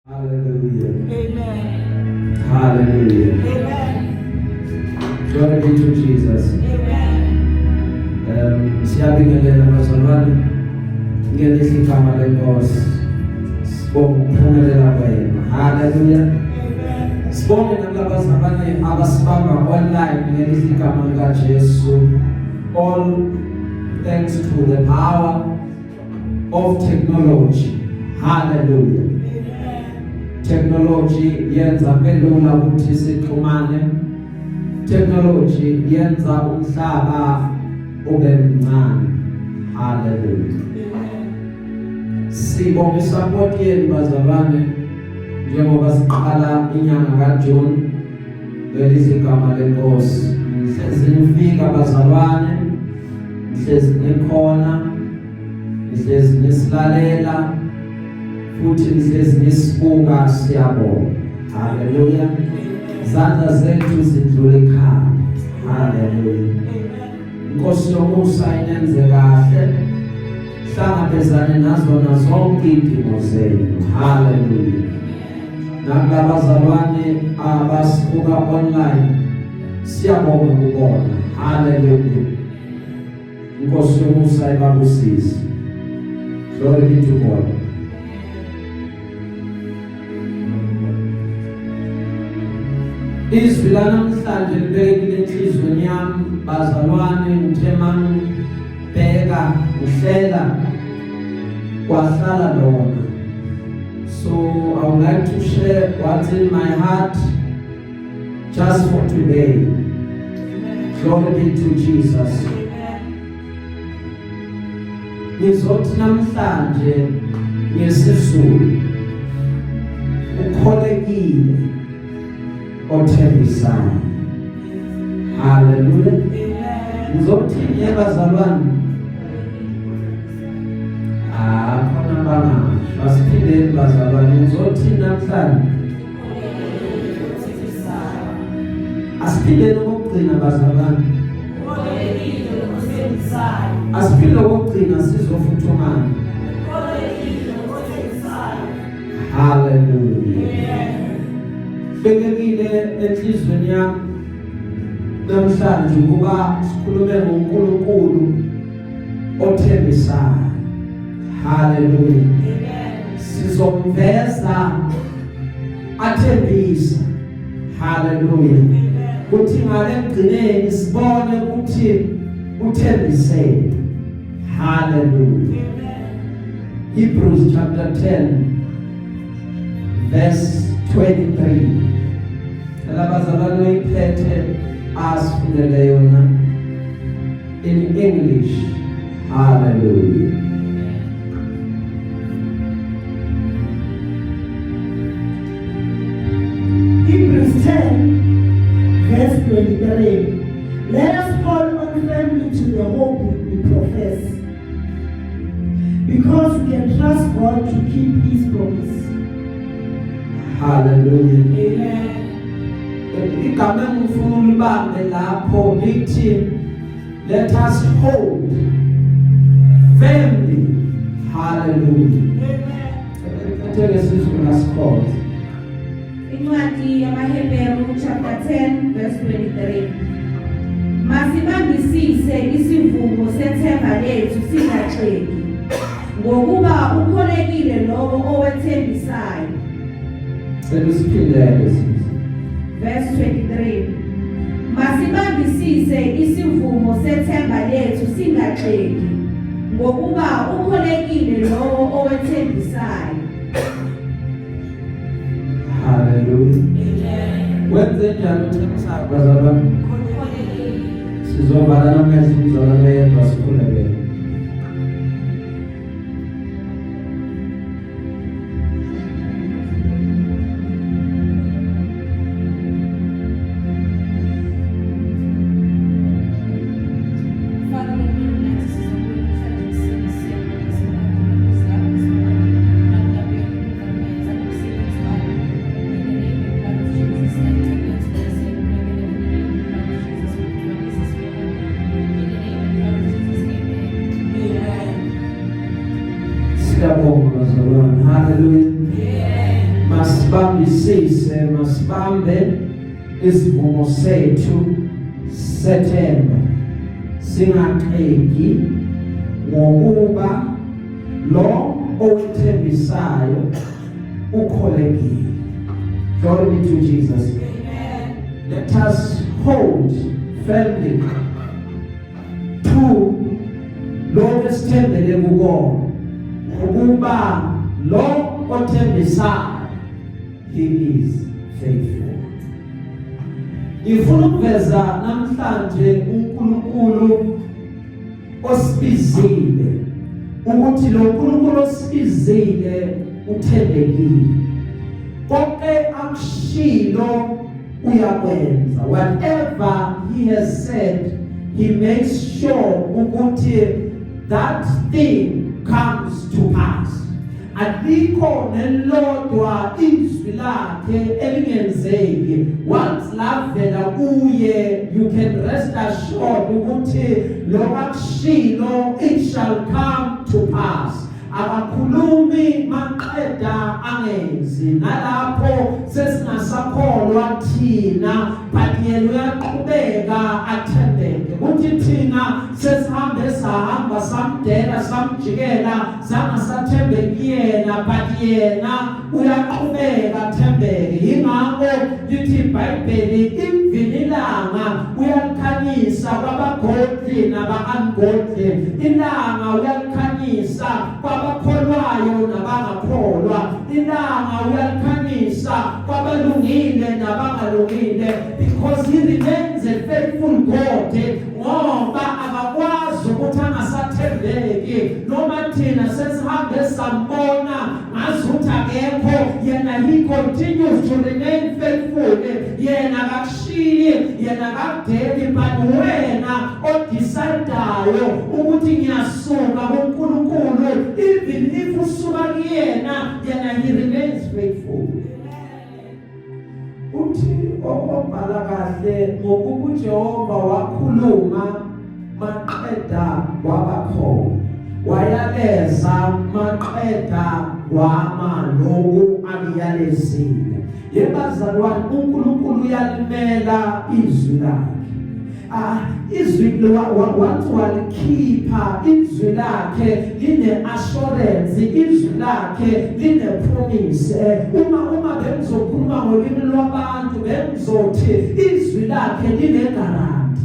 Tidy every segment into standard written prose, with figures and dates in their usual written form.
Hallelujah. Amen. Hallelujah. Amen. Glory be to Jesus. Amen. Siyabingelela bazalwane ngelihle igama lenkosi. Sibonga ukuphumelela kwenu. Hallelujah. Amen. Sibonge nalabazalwane abasibamba online ngelihle igama likaJesu. All thanks to the power of technology. Hallelujah. Technology yenza belula ukuthi sixhumane. Technology yenza umhlaba ube mncane. Hallelujah. Sibonga support yenu bazalwane njengoba siqala inyanga kaJune ngelihle igama lenkosi. Sinifika bazalwane, sihlezi nikhona, sihlezi nisilalela futhi sihlezi nisibuka siyabonga. Hallelujah. Izandla zethu zidlule ekhaya. Hallelujah. Inkosi yomusa inenze kahle. Hlangabezane nazona zonke izidingo zenu. Hallelujah. Nabazalwane abasibuka online siyabonga ukubona. Hallelujah. Inkosi yomusa ibabusise. Glory be to God. Izwi lanamhlanje libekile enhliziyweni yami bazalwane ngithema bheka uhlela kwahlala lona. So I would like to share what's in my heart just for today. Glory be to Jesus. Ngizothi namhlanje ngesizulu ukholekile othembisayo. Hallelujah. Ngizothi yebazalwane khona banga basiphindeni bazalwane ngizothi namhlanje asiphindeni ukugcina bazalwane asiphinde ukugcina sizofuthumana. Hallelujah. Bekekile enhlizweni yami namhlanje ukuba sikhulume ngoNkulunkulu othembisayo. Hallelujah. Sizomveza athembisa. Hallelujah. Kuthi ngale gcineni sibone ukuthi uthembise. Hallelujah. Hebrews chapter 10 verse 23. Alabazalwane iphethe asifundele yona in English. Hallelujah. Hebrews 10 verse 23. Let us hold on firmly to the hope we profess, because we can trust God to keep His promise. Hallelujah. Amen. Igama ngifuna ulibambe lapho lithi let us hold firmly. Hallelujah. Athele sizwe lasikho. Incwadi yamaHebheru chapter 10 verse 23. Masibambisise isivumo sethemba lethu singaxeki, ngokuba ukholekile lowo owethembisayo. Sesiphindele sisi. Verse 23. Masibambisise isivumo sethemba lethu singaxeki, ngokuba ukholekile lowo owethembisayo. Hallelujah. Wenze njalo uthembisayo bazalwane. Sizovala namehlo umzalwane yedwa sikhulekele. masibambisise masibambe isivumo sethu sethemba singaqeki ngokuba lo owethembisayo ukholekile. Glory be to Jesus. Amen. Let us hold firmly to lo esithembele kukona ukuba lo othembisayo he is faithful. Ngifuna ukuveza namhlanje uNkulunkulu osibizile ukuthi lo uNkulunkulu osibizile uthembekile. Konke akushilo uyakwenza. Whatever he has said, he makes sure ukuthi that thing comes to pass. Alikho nelodwa izwi lakhe elingenzeki. Once lavela kuye, you can rest assured ukuthi lo akushilo it shall come to pass. Akakhulumi maqeda angenzi. Nalapho sesingasakholwa thina, but yena uyaqhubeka athembeke. Kuthi thina sesihambe sahamba samdela samjikela sangasathembeki yena, but yena uyaqhubeka athembeke. Yingakho lithi iBhayibheli imvililanga uyalikhanyisa kwabagodli naba-ungodli. Ilanga uyalikhanyisa kwabakholwayo nabangakholwa. Ilanga uyalikhanyisa kwabalungile nabangalungile, because he remains a faithful God. Ngoba akakwazi ukuthi angasathembeki. Noma thina sesihambe sambona ngazuthi akekho, yena he continues to remain faithful. Yena akakushiyi, yena akakudeli, but wena odecidayo ukuthi ngiyasuka kuNkulunkulu, even if usuka kuyena, yena he remains faithful. Uthi obhala kahle ngokuba uJehova wakhuluma maqeda wabakhona, wayaleza maqeda wama lokhu akuyalezile. Yebazalwane, uNkulunkulu uyalimela izwi lakhe. Izwi wathi walikhipha, izwi lakhe line assurance, izwi lakhe line promise. Uma bengizokhuluma ngolimi lwabantu bengizothi izwi lakhe line guarantee.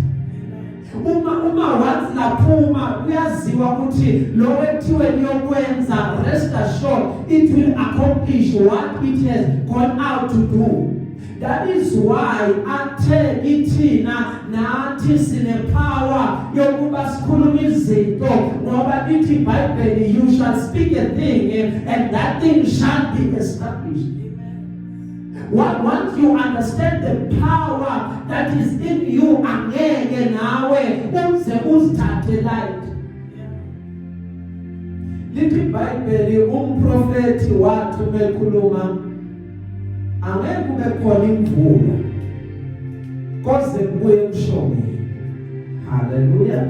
Uma wathi laphuma kuyaziwa ukuthi lo wethiwe liyokwenza, rest assured it will accomplish what it has gone out to do. That is why athe ithina nathi sine power yokuba sikhuluma izinto, ngoba lithi iBhayibheli you shall speak a thing and that thing shall be established. Once you understand the power that is in you, angeke nawe uze uzithathe light. Lithi iBhayibheli umprofeti wathi umekhuluma angeke kube khona imvula koze kubuye umshongile. Hallelujah.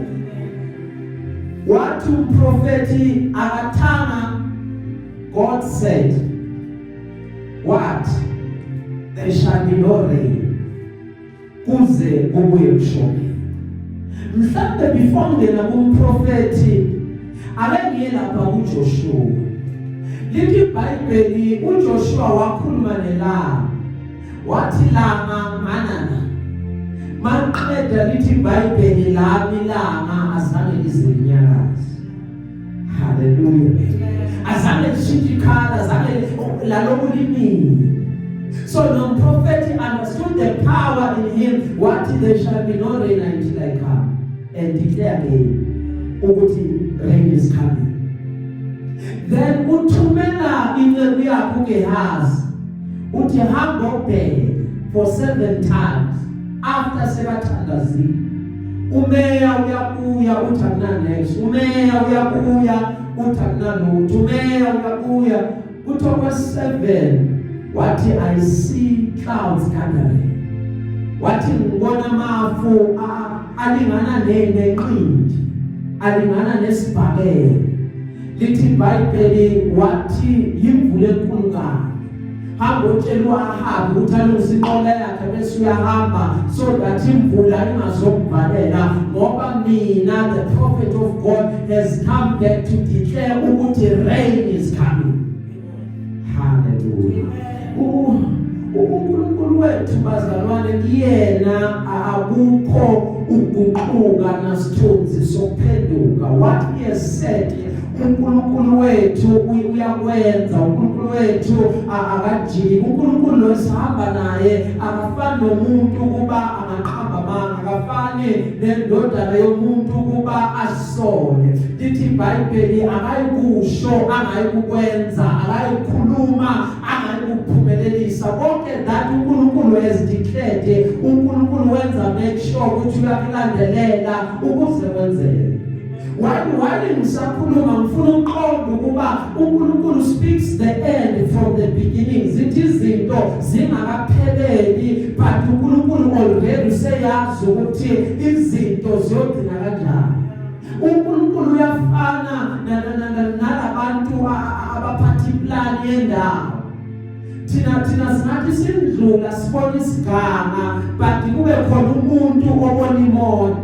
Wathi umprofeti akathanga, God said what? There shall be no rain kuze kubuye umshongile. Mhlambe before ngena kumprofeti ake ngiye lapha kuJoshua. Lithi iBhayibheli uJoshua wakhuluma nelanga, wathi langa manana. Maqeda lithi iBhayibheli lami langa azange lizinyakaza. Hallelujah. Azange lishintshikhala, azange lalokhu limini. So the prophet understood the power in him. What? There shall be no rain until I come and declare again, ukuthi rain is coming. Then uthumela incwebu yakhe uGehazi uthi hamba ubheke for 7 times. After sebathandazile, umeya uyabuya uthi akunanexo, umeya uyabuya uthi akunalutho, umeya uyabuya uthi okwesi-7 wathi I see clouds gathering. Wathi ngibona amafu alingana nenqindi, alingana nesibhakela. Lithi iBhayibheli wathi yimvula enkulu kabi. hamba utshelwa ahambe ukuthi alungise inqola yakhe bese uyahamba so that imvula ingazokuvalela ngoba mina the prophet of God has come back to declare ukuthi rain is coming. Hallelujah. uNkulunkulu wethu bazalwane kuyena akukho ukuguquka nasithunzi sokuphenduka. What he has said uNkulunkulu wethu uyakwenza. uNkulunkulu wethu akajiki. uNkulunkulu lo sihamba naye akafani nomuntu kuba angaqhamba amanga, akafani nendodana yomuntu kuba asole. Lithi iBhayibheli akayikusho angayikukwenza, akayikhuluma angayikuphumelelisa. Konke that uNkulunkulu has declared, uNkulunkulu wenza make sure ukuthi uyakulandelela ukuze kwenzeke. While ngisakhuluma ngifuna ukuqonda ukuba uNkulunkulu speaks the end from the beginning. Zithi izinto zingakapheleli but uNkulunkulu already seyazi ukuthi izinto ziyogcina kanjani. uNkulunkulu uyafana nalabantu abaphathi plan yendawo. Thina singathi sindlula sibona isiganga but kube khona umuntu obona imoto.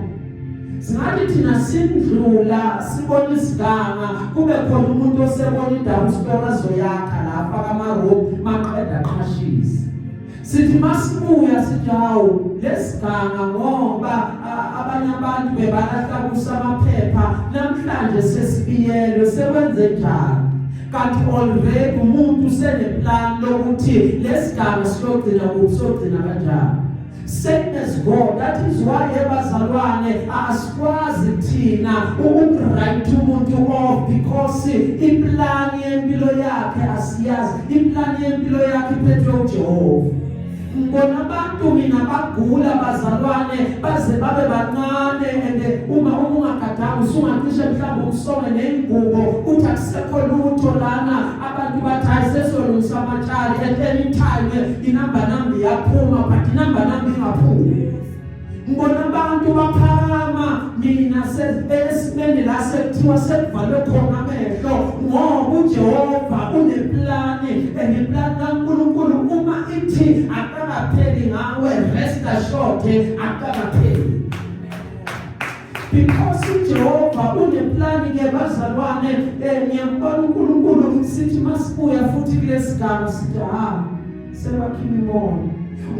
Singathi thina sindlula sibona isiganga kube khona umuntu osebona indawo isitoro azoyakha lapha kamaroom maqeda qhashisa. Sithi masibuya sithi hawu lesiganga ngoba abanye abantu bebalahla kusamaphepha namhlanje sesibiyelwe sekwenze njani. Kanti already umuntu seneplan lokuthi lesigaba siyogcina kusogcina kanjani. Same as God. That is why ebazalwane asikwazi thina ukurayitha umuntu off because iplan yempilo yakhe asiyazi. Iplan yempilo yakhe iphethwe uJehova. Ngibona abantu mina bagula bazalwane baze babe bancane and uma ungagadanga usungacishe mhlawumbe usonge nengubo uthi akusekho lutho lana abantu bathi sesolungisa amatshali at any time inamba yaphuma but inamba ingaphumi. Ngibona abantu baphakama mina sesimene la sekuthiwa sekuvalwe khona amehlo ngoba uJehova uneplani and iplan kaNkulunkulu uma ithi akakapheli ngawe rest assured akakapheli because uJehova uneplani ke bazalwane. Ngiyambona uNkulunkulu sithi masibuya futhi kulesigaba sithi sebakhipha imoya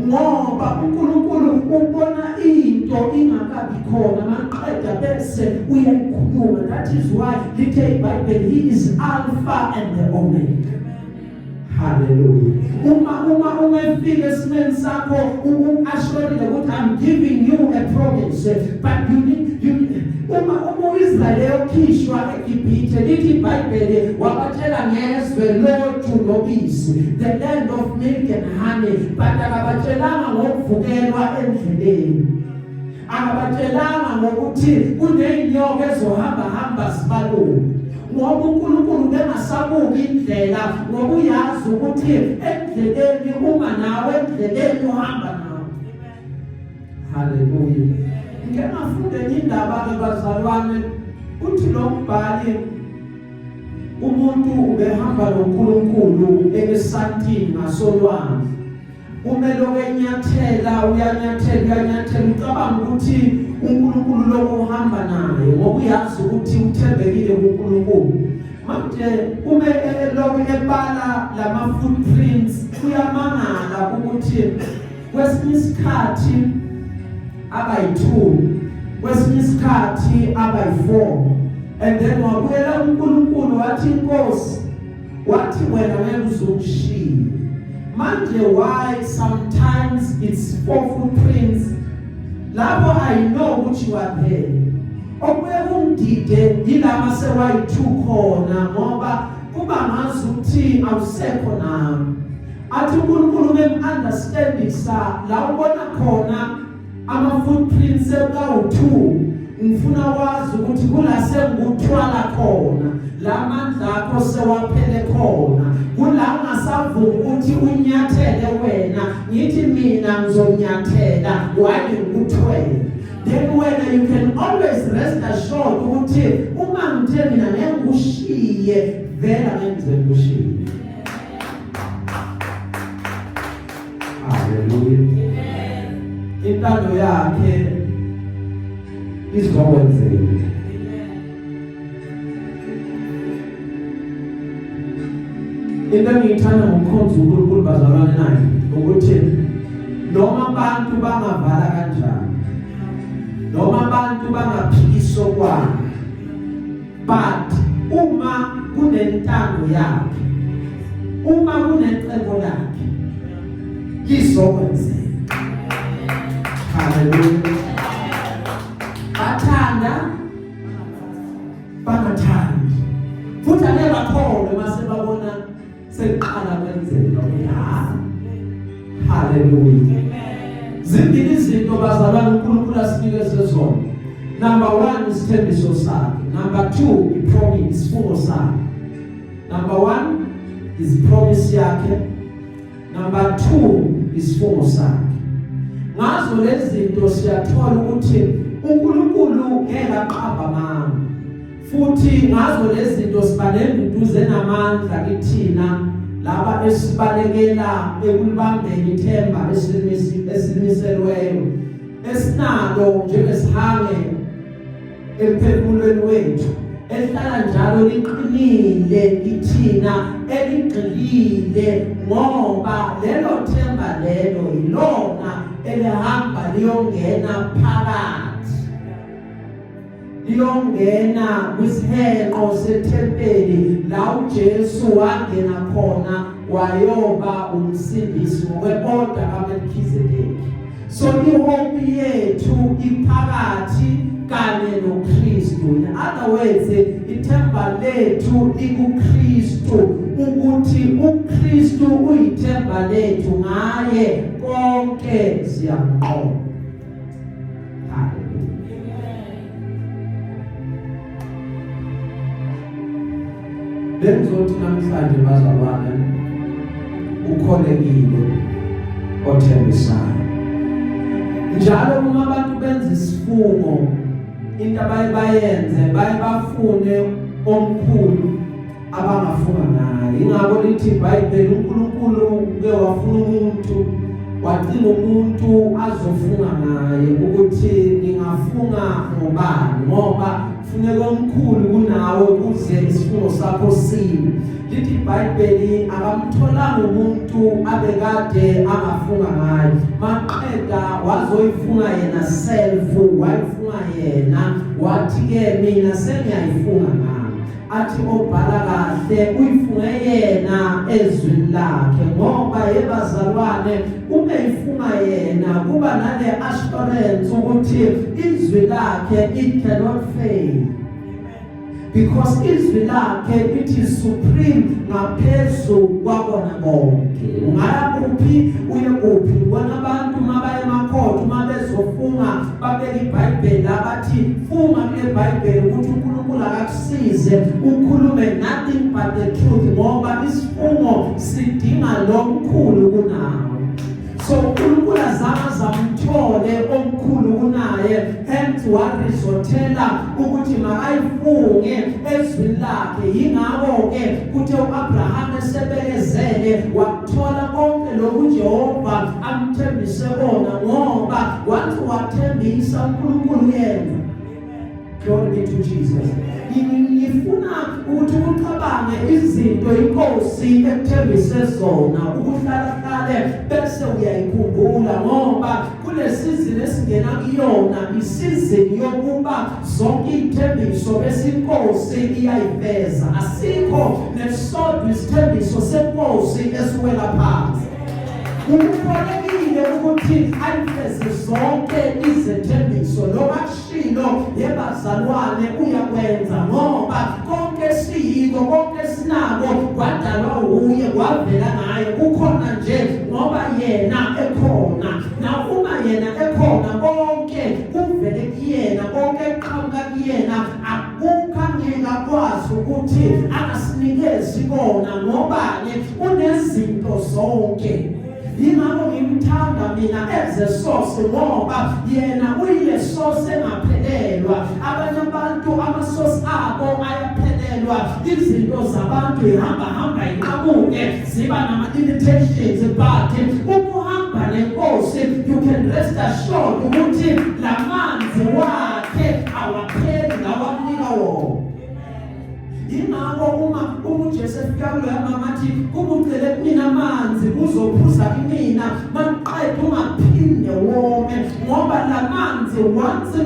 ngoba uNkulunkulu ubona into ingakabi khona maqeda bese uyayikhuluma. That is why lithi iBhayibheli he is Alpha and the Omega. Hallelujah. Uma efika esimeni sakho uashorile ukuthi I'm giving you a promise but you need uma uIsrael eyokhishwa eGibhithe lithi iBhayibheli wabatshela ngezwe lothu nobisi, the land of milk and honey, but akabatshelanga ngokuvukelwa endleleni. Akabatshelanga ngokuthi kunenyoka ezohamba sibalule. Ngoba uNkulunkulu bengasabuki indlela ngoba uyazi ukuthi endleleni uma nawe endleleni uhamba nawe. Hallelujah. Ngengafunde indaba bazalwane uthi lo mbhali umuntu ubehamba noNkulunkulu esantini ngasolwandle. Umeloke enyathela uyanyathela ucabanga ukuthi uNkulunkulu lo uhamba naye ngoba uyazi ukuthi uthembekile kuNkulunkulu. Manje ume eloku ebala lama footprints uyamangala ukuthi kwesinye isikhathi abayi2 kwesinye isikhathi abayi4 and then wabuyela uNkulunkulu wathi Nkosi wathi wena ngeke uzongishiya. Manje why sometimes it's 4 footprints lapho I know ukuthi you are there. Okuye kungidide yilama sewayi2 khona ngoba kuba ngazi ukuthi awusekho nami. Athi uNkulunkulu understanding sa la ubona khona ama footprints ekawu2 ngifuna wazi ukuthi kula senguthwala khona la mandla akho sewaphele khona kula ungasavuma ukuthi unyathele wena ngithi mina ngizonyathela wali ngikuthwele. Then when you can always rest assured ukuthi uma ngithe mina ngengushiye vela ngenze ngushiye. haleluya. Intando yakhe izokwenzeka. Into engiyithanda ngokukhonza uNkulunkulu bazalwane naye ukuthi noma abantu bangavala kanjani, noma abantu bangaphikiswa kwakhe, but uma kunentando yakhe, uma kunecebo lakhe, lizokwenzeka. Haleluya. Bathanda bangathandi futhi ake bakholwe mase babona seqala kwenzeka. Haleluya. Zimbili izinto bazalwane uNkulunkulu asinikeze zona. Number 1 isithembiso sakhe. Number 2 ipromise, isifungo sakhe. Number 1 is promise yakhe. Number 2 isifungo sakhe. Ngazo lezi zinto siyathola ukuthi uNkulunkulu ngeke aqamba amanga. Futhi ngazo lezi zinto sibanenduduze namandla kithina laba esibalekela ekulibambeni ithemba esilimiselweyo esinalo njengesihange emphefumulweni wethu ehlala njalo liqinile kithina eligxilile ngoba lelo themba lelo ilona elihamba liyongena phakathi, liyongena kwisiheko sethempeli la uJesu wangena khona wayoba umsindisi ngokweoda kaMelkizedeki. So ihope yethu iphakathi kanye noKristu. In other words, ithemba lethu likuKristu, ukuthi uKristu uyithemba lethu, ngaye konke siyaqonda. Benzothi namhlanje bazalwane ukholekile othembisayo. Njalo uma abantu benza isifungo into abayenze bayibafune omkhulu abangafunga naye. Ingakho lithi iBhayibheli uNkulunkulu uke wafuna umuntu, wadinga umuntu azofunga naye ukuthi ngingafunga ngobani ngoba kufuneka omkhulu kunawe ukuze isifungo sakho sibe. Lithi iBhayibheli akamtholanga umuntu abekade angafunga ngaye, maqeda wazoyifunga yena self, wayifunga yena wathi ke mina sengiyayifunga ngayo. Athi obhala kahle uyifunge yena ezwini lakhe ngoba yebazalwane umeyifunga yena kuba nale assurance ukuthi izwi lakhe it cannot fail. Because izwi lakhe it is supreme ngaphezu kwakona konke. Ungaya kuphi uye kuphi, bona abantu mabaye emakhotho mabezofunga babeka iBhayibheli abathi funga kule Bhayibheli ukuthi uNkulunkulu akakusize ukhulume nothing but the truth ngoba isifungo sidinga lomkhulu kunawe. So uNkulunkulu azamthole omkhulu kunaye, hence warizothela ukuthi makayifunge ezwini lakhe. Yingakho ke kuthi uAbraham esebekezele wathola konke lokhu Jehova amthembise kona ngoba wathi wathembisa uNkulunkulu yenza. Glory be to Jesus. Ngifuna ukuthi ucabange izinto inkosi ekuthembise zona ukuhlala bese uyayikhumbula ngoba kule season esingena kuyona isizini yokuba zonke ithembiso bese inkosi iyayiveza. Asikho nesodwa isithembiso senkosi esiwela phansi. Ukubalekile ukuthi ayiveze zonke izithembiso lokashilo yebazalwane uyakwenza ngoba konke siyiko konke sinako kwadalwa uye kwavela ngaye. Kukhona nje ngoba yena ekhona, na uma yena ekhona konke kuvele kuyena, konke kuqhamuka kuyena. Akukangeka kwazi ukuthi akasinikezi kona ngobani unezinto zonke. Yingakho ngimthanda mina as a source ngoba yena uyile source engaphelelwa. Abanye abantu amasource abo ayaphelelwa, izinto zabantu ihamba inqamuke ziba nama limitations, but ukuhamba nenkosi assured ukuthi lamanzi wakhe awapheli lawanika wona. Ingakho uma uJesu efika kuloya mama athi kubucele mina amanzi uzophuza kimina maqedwe ungaphinde wome ngoba lamanzi once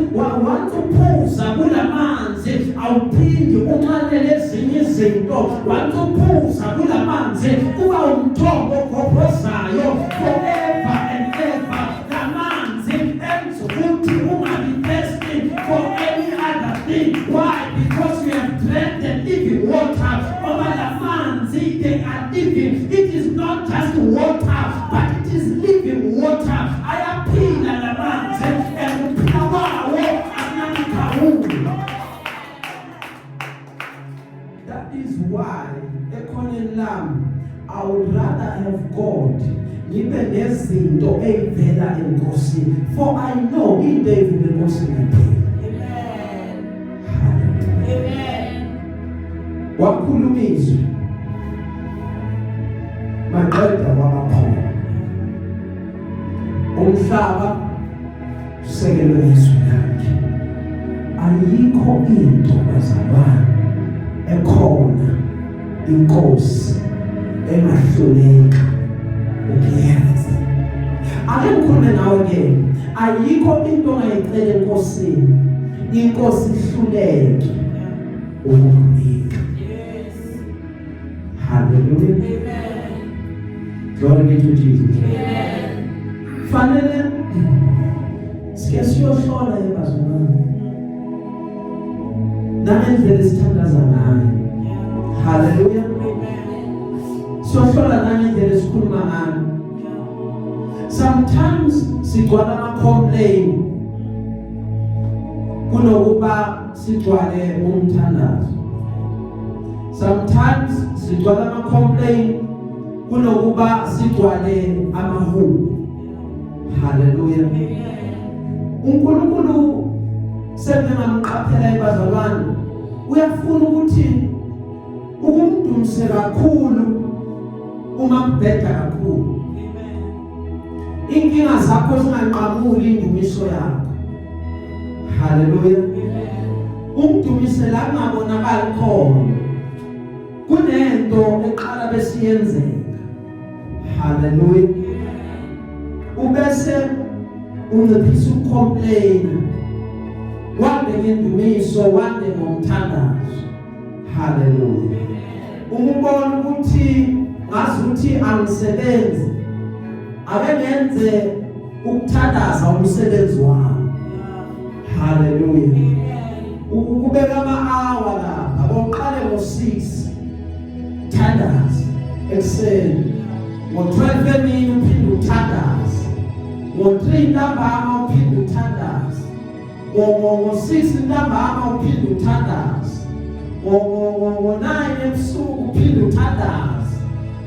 uphuza kulamanzi awuphindi unxanele ezinye izinto. Once uphuza kulamanzi kuba umthombo ogobhozayo forever and ever. Lamanzi enza ukuthi ungabi thirsty for any other thing. Why? Because we have drank the living water. Over the manzi, they are living. It is not just water, but it is living water. I appeal the manzi and power That is why I would rather have God ngibe nezinto ezivela enkosini, for I know into evela enkosini. Wakhulumizwe maqeda wabakhona umhlaba usekelwe Yesu lakhe. Ayikho into bazalwane ekhona inkosi engahluleka ukuyenza. Ake ngikhulume nawe ke, ayikho into ongayicela enkosini inkosi ihluleke ukukunika. Hallelujah. Amen. Glory be to Jesus. Amen. Fanele sike siyohlola ebazalwane nangendlela esithandaza ngayo. Hallelujah. Siyohlola nangendlela esikhuluma ngayo. Sometimes sigcwala ama-complain kunokuba sigcwale umthandazo. Sometimes sigcwala ama-complain kunokuba sigcwale amahubo. Hallelujah. uNkulunkulu sengingamqaphela ebazalwane uyafuna ukuthi ukumdumise kakhulu uma kubheda kakhulu. Inkinga zakho zingaqhamuli indumiso yakho. Hallelujah. Umdumise la ngabonakala khona kunento eqala besiyenzeka. Hallelujah. Ubese unciphisa ukucomplain wande ngendumiso wande ngomthandazo. Hallelujah. Umubona ukuthi ngazuthi angisebenzi ake ngenze ukuthandaza umsebenzi wami. Hallelujah. Ukubeka ama-hour lapha aboqale ngo-6 thandaza ekuseni, ngo-12 emini uphinde uthandaza, ngo-3 ntambama uphinde uthandaza, ngo-6 ntambama uphinde uthandaza, ngo-9 ebusuku uphinde uthandaza,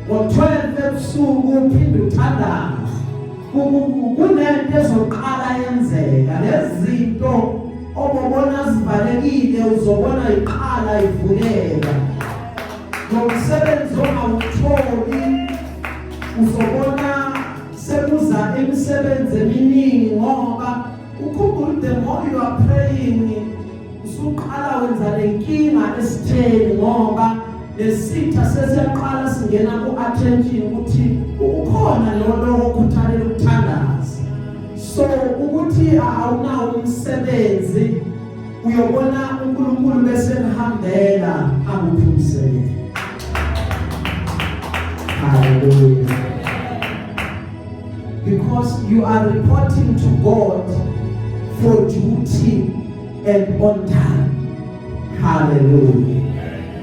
ngo-12 ebusuku uphinde uthandaza. Kunento ezoqala yenzeka, lezi zinto obona zivalekile uzobona iqala ivuleka. Nomsebenzi ongawutholi uzobona sekuza imisebenzi eminingi ngoba ukhumbule the more you are praying usuqala wenza lenkinga esitheni ngoba lesitha sesiyaqala singena ku-attention ukuthi ukhona lo okhuthalela ukuthandaza. So ukuthi awunawo umsebenzi uyobona uNkulunkulu bese ehambela akuphi umsebenzi. Hallelujah. Because you are reporting to God for duty and on time. Hallelujah.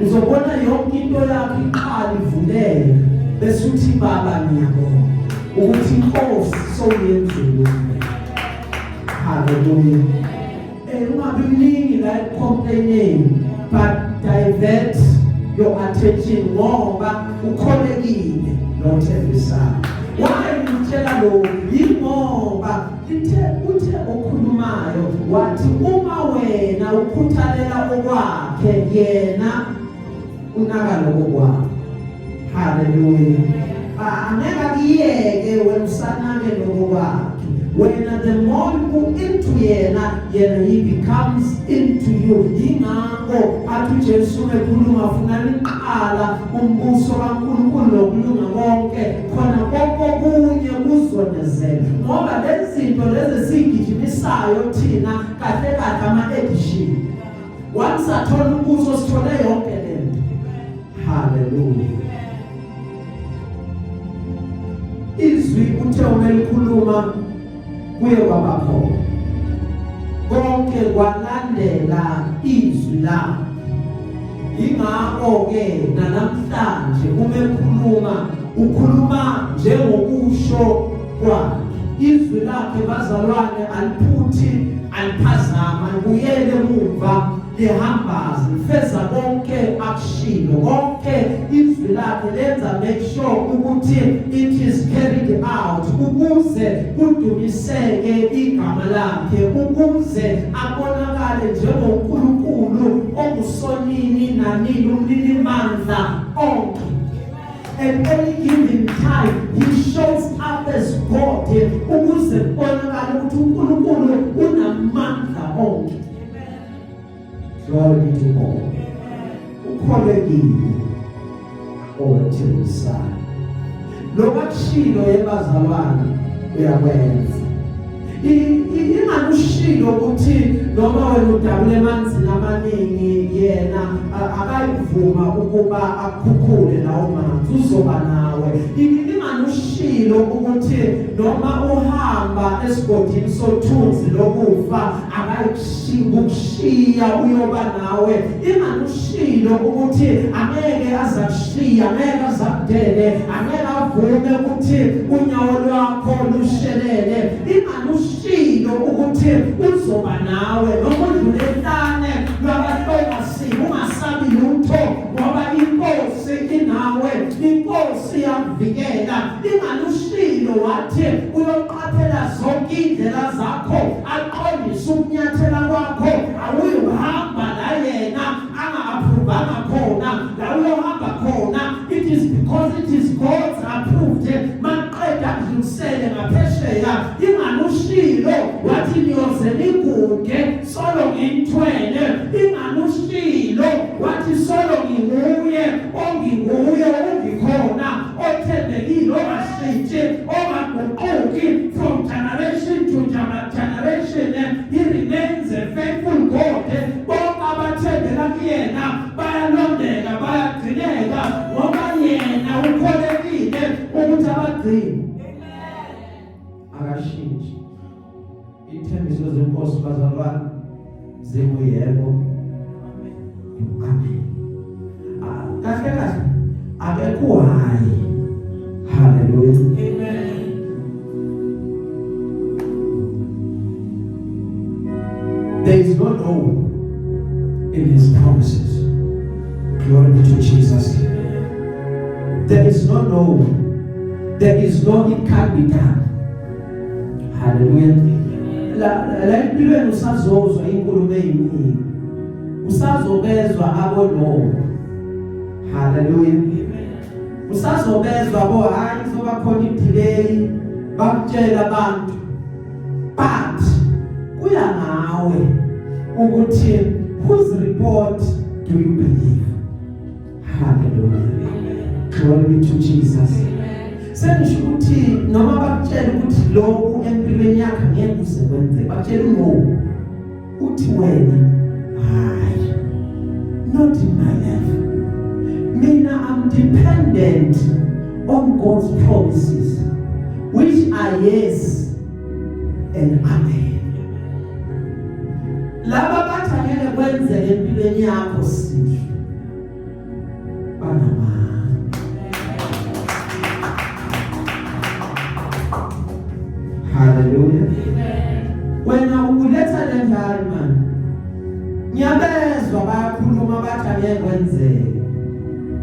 Uzobona yonke into yakho iqala ivuleka bese uthi baba ngiyabonga ukuthi inkosi soyenzile. Hallelujah. Ungabi mningi la complaining but divert your attention ngoba ukholekile nothembisayo. Why ngitshela lo yingoba uthe okhulumayo wathi uma wena ukhuthalela okwakhe yena unaka lokho kwakho. Hallelujah. Angeke kiyeke wena usanake lokho kwakhe. When the more you move into yena he becomes into you. Ingakho athi Jesu ekhuluma funani iqala umbuso kaNkulunkulu nokulunga konke khona konke kunye kuzonezela. Ngoba lezi zinto lezi sigijimisayo thina kahle kahle ama-addition. Once athola umbuso sithole yonke lento. Hallelujah. Izwi uthe umelikhuluma kuye kwabakho konke kwalandela izwi lakhe. Ingakho ke namhlanje umekhuluma ukhuluma njengokusho kwakhe. Izwi lakhe bazalwane aliphuthi aliphazama kuyele emuva lihambaza lifeza konke akushilo konke izwi lakhe lenza make sure ukuthi it is carried out ukuze kudumiseke igama lakhe ukuze abonakale njengoNkulunkulu omusonini nanini umlilimandla onke. At any given time, he shows up as God. Ukuze bonakale ukuthi uNkulunkulu unamandla onke. Glory to God. Ukholekile owethembisayo. Lokushilo yebazalwane uyakwenza. Ingakushilo ukuthi noma wena udabule emanzini amaningi yena akayivuma ukuba akukhukhule lawo manzi uzoba nawe. Ingakushilo ukuthi noma uhamba esigodini sothunzi lokufa akayikushiya uyoba nawe. Ingakushilo ukuthi angeke azakushiya angeke azakudele angeke avume ukuthi unyawo lwakho lushelele. Ingakushilo ukuthi uzoba nawe noma udlulelane lwabahlokasi ungasabi lutho ngoba inkosi inawe inkosi yakuvikela. Ingakushilo wathi uyoqaphela zonke indlela zakho aqondise ukunyathela kwakho awuyuhamba la yena anga-appruvanga khona la uyohamba khona. It is because it is God's approved. Maqeda kudlulisele ngaphesheya. Ingakushilo wathi niyoze niguge solo ngithwele. Ingakushilo wathi solo nginguye onginguye ongikhona othembekile ongashintshi ongaguquki from generation to generation. He remains a faithful God. Bonke abathembela kuyena bayalondeka bayagcineka ngoba yena ukholekile ukuthi abagcini akashintshi. Ithembiso zenkosi bazalwane zinguyebo. Amen. Kahle kahle akekho hayi. Hallelujah. Amen. There is no no in his promises. Glory be to Jesus. There is no no. There is no it can't be done. Hallelujah. La impilo usazozwa inkulumo eyiningi. Usazobezwa abo no. Hallelujah. Usazobezwa bo hayi soba khona idelay bakutshela abantu. But kuya ngawe ukuthi whose report do you believe? Hallelujah. Glory be to Jesus. Sengisho ukuthi noma bakutshela ukuthi lokhu empilweni yakho ngeke usebenze bakutshela no uthi wena hayi not in my life. Mina I'm dependent on God's promises which are yes and amen. Laba bathi angeke kwenzeke empilweni yakho sihle banama. Hallelujah. Wena ukuletha le ndalama ngiyabezwa bayakhuluma bathi angeke kwenzeke.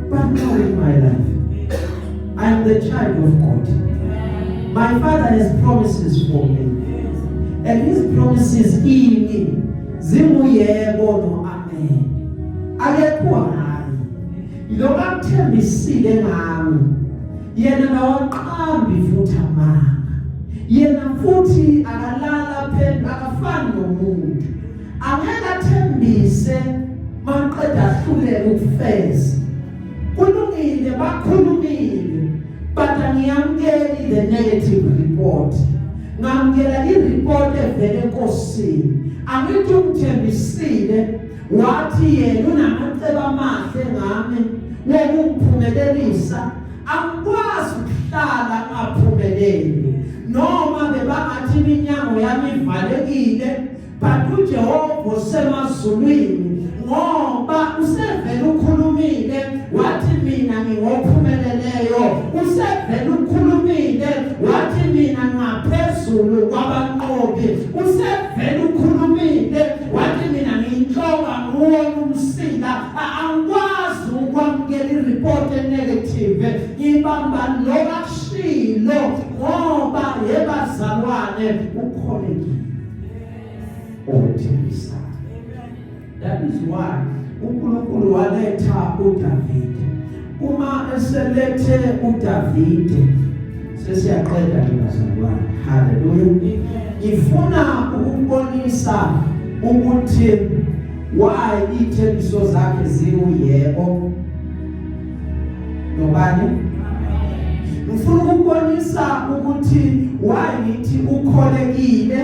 But now in my life I am the child of God. My Father has promises for me. And his promises in me zimuyebo no amen. Akekho hayi. Lokho akuthembisile ngami. Yena nawaqambi futhi amanga. Yena futhi akalala phendla akafani nomuntu angeke athembise maqeda ahluleke ukufeza kulungile bakhulumile but angiyamkeli the negative report ngamkela i-report evele enkosini angithi umthembisile wathi yena unamacebo amahle ngami wokungiphumelelisa angikwazi ukuhlala ngaphumeleli noma bebangathi iminyango yami ivalekile but uJehova usemazulwini ngoba usevele ukhulumile wathi mina ngingophumeleleyo usevele ukhulumile wathi mina ngaphezulu kwabanqobi usevele ukhulumile wathi mina ngiyinhloko nguwona umsila angikwazi ukwamukela i-report negative ngibamba lokakushilo ngoba yebazalwane ukholekile othembisa. That is why uNkulunkulu waletha uDavide. Uma eselethe uDavide sesiyaqeda ngibazalwane. Hallelujah. Ngifuna ukubonisa ukuthi why ithembiso zakhe ziyebo. Nobani? Ngifuna ukubonisa ukuthi why ngithi ukholekile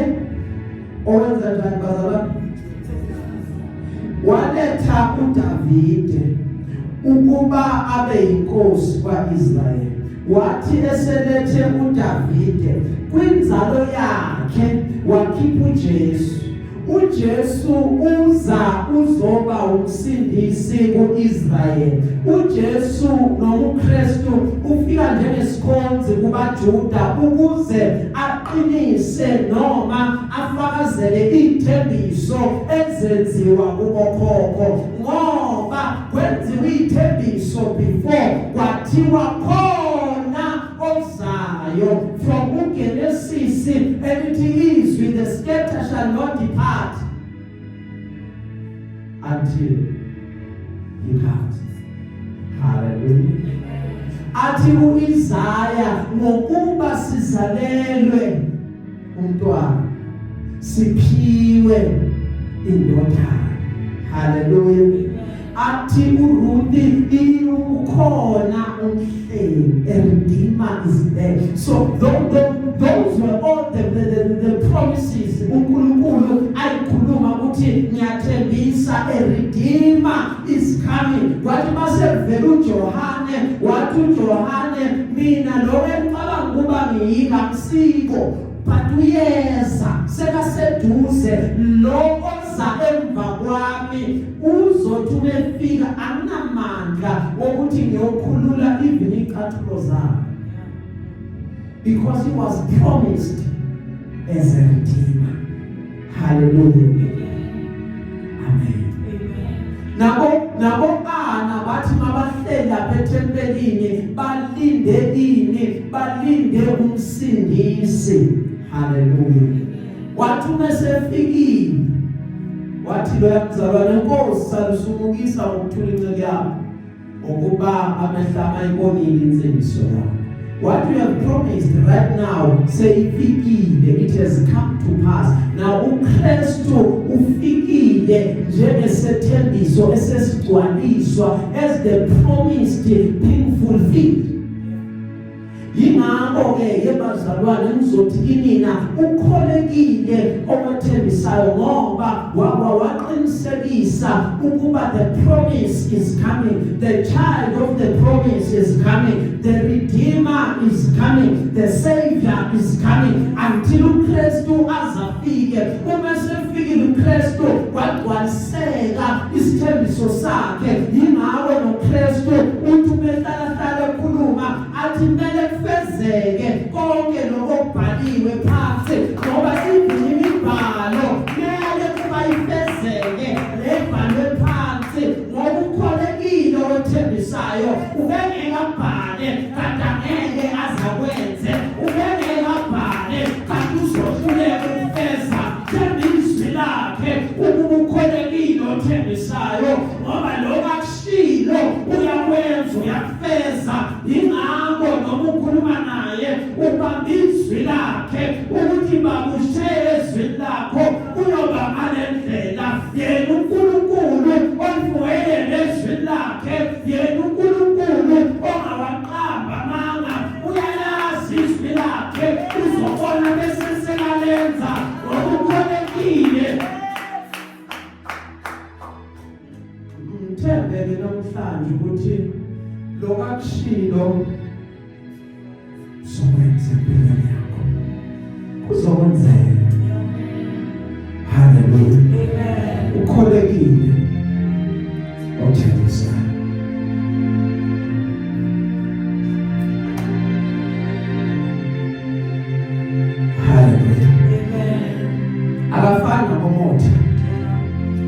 owenza njani bazalwane? Waletha uDavide ukuba abe inkosi kwaIsrayeli. Wathi eselethe uDavide kwinzalo yakhe wakhipha uJesu. uJesu uzoba umsindisi kuIsrayeli. uJesu nomuKristu ufika njengesikhonzi kubaJuda ukuze aqinise noma afakazele ithembiso ezenziwa kubokhokho ngoba kwenziwa ithembiso before kwathiwa khona ozayo from uGenesis and it is with the scepter shall not depart until he comes. Hallelujah. Athi uIsaya ngokuba sizalelwe umntwana siphiwe indodana. Hallelujah. Athi uRuthi ukhona umhleli eredeemer is there. So those were all the promises uNkulunkulu ayikhuluma ukuthi ngiyathembisa eredeemer is coming. Wathi masevela uJohane wathi uJohane mina lo engicabanga ukuba ngiyika msiko but uyeza sekaseduze lo oza emva kwami uzothi umefika anginamandla wokuthi ngiyokhulula even iqathulo zami because he was promised as a redeemer. Hallelujah. Amen. Nabo ana bathi mabahlela phethempelini balinde umsindisi. Hallelujah. Wathi mesefikile wathi lo yamzalwane inkosi salusumukisa ngokuthula inceke yakho ukuba amehlama ayibonile insindiso yakho. What you have promised right now, say ifikile, it has come to pass. Now uKristu ufikile njengesethembiso esesigcwaliswa as the promised being fulfilled. Yingakho ke yebazalwane ngizothi kinina ukholekile okwethembisayo ngoba waqinisekisa ukuba the promise is coming, the child of the promise is coming, the redeemer is coming, the savior is coming until uKristu azafike. Uma sefikile uKristu kwagcwaliseka isithembiso sakhe. Yingakho noKristu uthi umehlala ekhuluma athi mele kufezeke konke lokubhaliwe phansi ngoba imibhalo ngeke kuba ifezeke lebhalwe phansi ngoba ukholekile othembisayo ubengeke abhale kanti angeke azakwenze ubengeke abhale kanti uzohluleka ukufeza thembisa lakhe ukuba ukholekile othembisayo ngoba lokakushilo uyakwenza uyakufeza. Yingakho noma ukhuluma naye ubambisa izwi lakhe ukuthi bakushiye ezwini lakho uyoba ngalendlela yena uNkulunkulu omfuyele nezwi lakhe yena uNkulunkulu ongawaqamba amanga uyalazi izwi lakhe uzobona bese sekalenza ngokukholekile ngithembeke namhlanje ukuthi lokakushilo uzokwenza empilweni yakho kuzokwenzeka haleluya ukholekile othembisa haleluya akafani nabomotha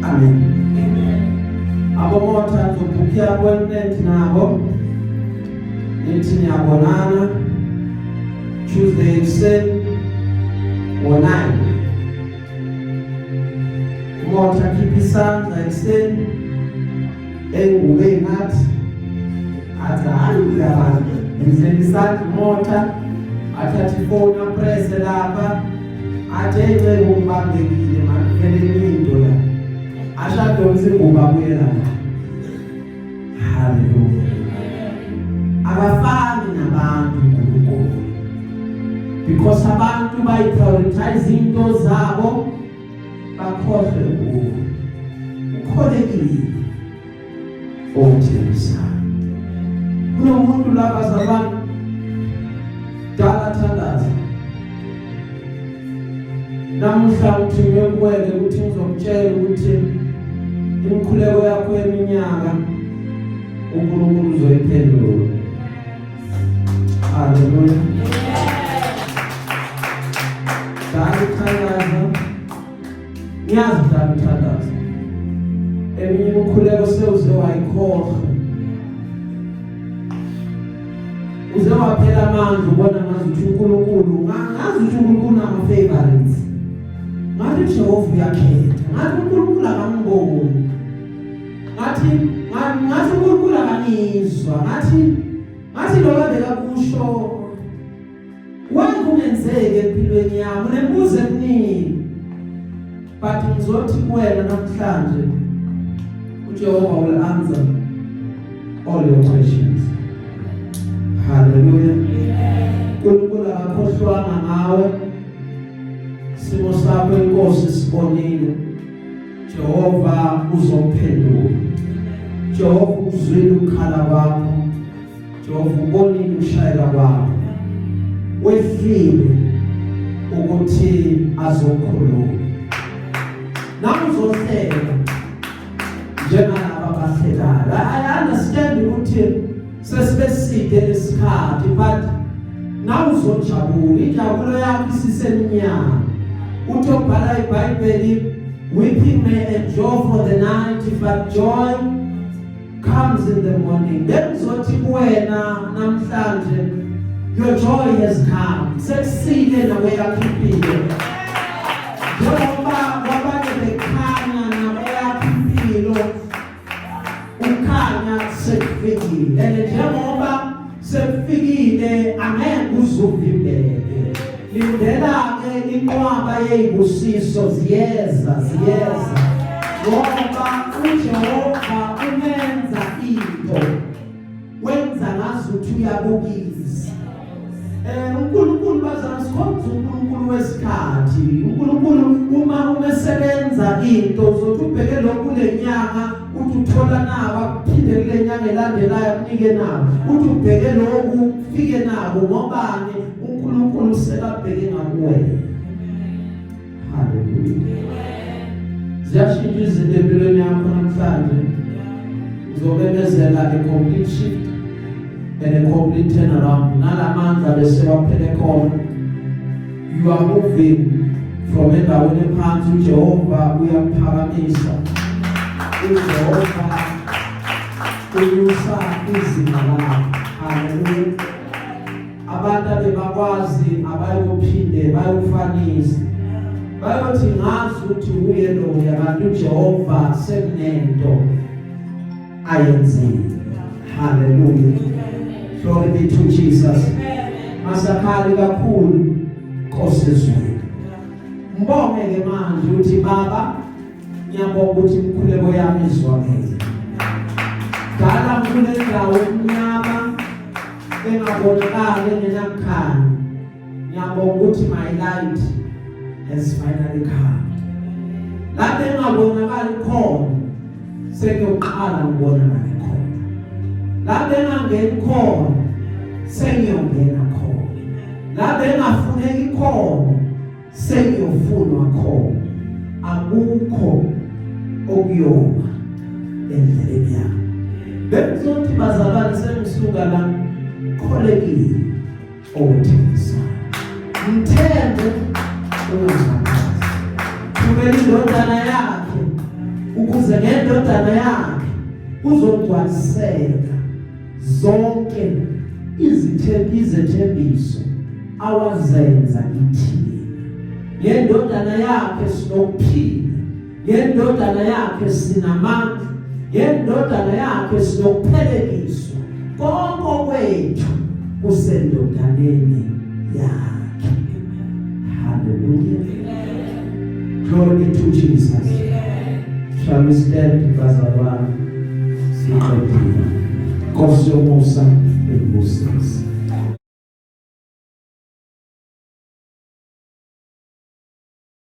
amen abomotha zobukia appointment nabo nithi niyabonana Tuesday ekuseni ngo-9 umoto akhipha isandla ekuseni engube ngathi athi hayi uyabantu ngizeni isandla umoto athatha ifoni apresse lapha athi ecele ukubambekile makuvele into la ashadonsa ingubo abuyela la haleluya akafani nabantu ngokukhulu because abantu bayiprioritize into zabo bakhohle ukholekile othembisa kunomuntu lapha zabantu dala thandaza namuhla uthiwe kuwele ukuthi ngizokutshela ukuthi imkhuleko yakho yeminyaka uNkulunkulu uzoyiphendula haleluya thandaza ngiyazi thandaza eminye imkhuleko sewuze wayikhohlwa uze waphela amandla ubona ngazi ukuthi uNkulunkulu ngazi ukuthi uNkulunkulu ama-favorites ngathi Jehova uyakhetha ngathi uNkulunkulu akangiboni ngathi uNkulunkulu akangizwa ngathi loba bekakusho wakungenzeke empilweni yami nembuzo eminingi but ngizothi kuwena namhlanje uJehova will answer all your questions hallelujah uNkulunkulu akakhohlwanga ngawe simo sakho inkosi sibonile Jehova uzophendula Jehova uzwile ukukhala kwakho Jehova ubonile ukushayela kwakho wehlile ukuthi azokhuluma nami uzohleka njengalaba abahlekayo I understand ukuthi sesibeside lesikhathi but nawe uzojabula injabulo yakho isiseminyaka uthi obhala iBhayibheli weeping may endure for the night but joy comes in the morning bekuzothi kuwena namhlanje your joy has come sekusile nawe yakhiphile njengoba kwabanye bekhanya nawe yakhiphilo ukhanya sekufikile njengoba sekufikile angeke uzuvimbeke lindela-ke inqwaba yezibusiso ziyeza ngoba uJehova umenza into wenza ngazuthi uyabukisa uNkulunkulu bazasikhonza uNkulunkulu wesikhathi uNkulunkulu uma umesebenza into uzothi ubheke lokhu lenyanga uthi uthola nabo akuphinde kule nyanga elandelayo kunike nabo uthi ubheke lokhu ufike nabo ngobani uNkulunkulu sekabheke ngakuwe haleluya ziyashintsha izinto empilweni yakho namhlanje uzobemezela a complete shift and a complete turnaround nalamandla bese waphele khona you are moving from endaweni ephansi uJehova uyaphakamisa uJehova uyusa izinga lakho haleluya abantu abebakwazi abayophinde bayokufanisa bayothi ngazi ukuthi uye lo yabantu uJehova sekunento ayenzile hallelujah glory be to Jesus masakhali kakhulu Nkosi ezweni. Mbonge-ke manje ukuthi Baba, ngiyabonga ukuthi imkhuleko yami izwakele. Dala ngikule ndawo emnyama engabonakali engenakukhanya. Ngiyabonga ukuthi my light has finally come. Lapho engabonakali khona sengiyoqala ngibonakale khona. Lapho engangeni khona sengiyongena khona. Lapho engafuneki khona sengiyofunwa khona. Akukho okuyoma endleleni yami. Bekuzothi bazalwane sengisuka la kholekile othengisa. Mthembe ungazangazi. Kumele indodana yakhe ukuze ngendodana yakhe uzogcwaliseka zonke izithembiso awazenza ithina. Ngendodana yakhe sinokuphila. Ngendodana yakhe sinamandla. Ngendodana yakhe sinokuphelekiswa. Konke kwethu kusendodaneni yakhe. Hallelujah. Glory to Jesus. Shall we stand, bazalwane? Siqedile. Nkosi yomusa enkosi.